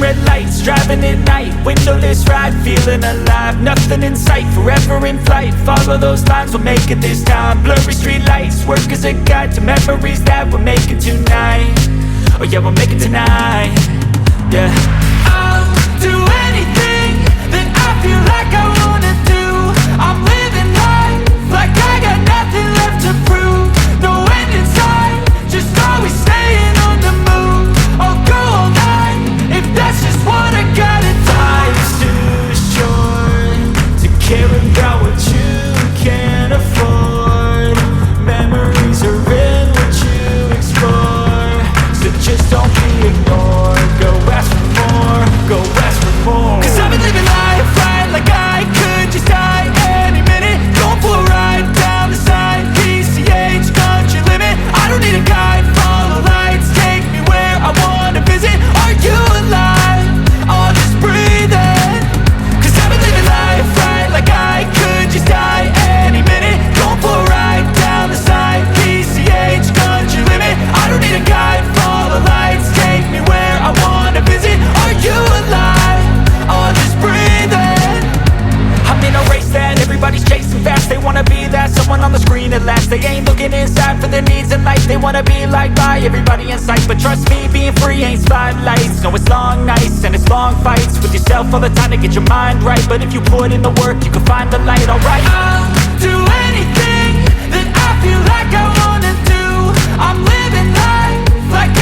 red lights, driving at night, windowless ride, feeling alive. Nothing in sight, forever in flight. Follow those lines, we'll make it this time. Blurry street lights, work as a guide to memories that we're making tonight. Oh yeah, we'll make it tonight. Yeah. I'll do anything that I feel like I wanna do. I'm living life like I got nothing left to prove. No end in sight, just always staying on the move. I'll go all night if that's just what I gotta do. Life's too short to care about what you can't afford. Memories are in what you explore, so just don't be ignored. Go ask for more, go ask for more. Cause I've been living life right like I could just die any minute. Going for a ride down the side, PCH, country limit. I don't need a guide, follow lights, take me where I wanna visit. Are you alive? I'll just breathe in. Cause I've been living life right like I could just die any minute. Going for a ride down the side, PCH, country limit. I don't need a guide, follow lights, take me where I wanna visit. Are you alive? I'll just breathe in. I'm in a race that everybody's chasing fast. They wanna be that someone on the screen at last. They ain't looking inside for their needs in life. They wanna be liked by everybody in sight. But trust me, being free ain't spotlights. No, it's long nights and it's long fights with yourself all the time to get your mind right. But if you put in the work, you can find the light, alright. I'll do anything that I feel like I wanna do. I'm living life like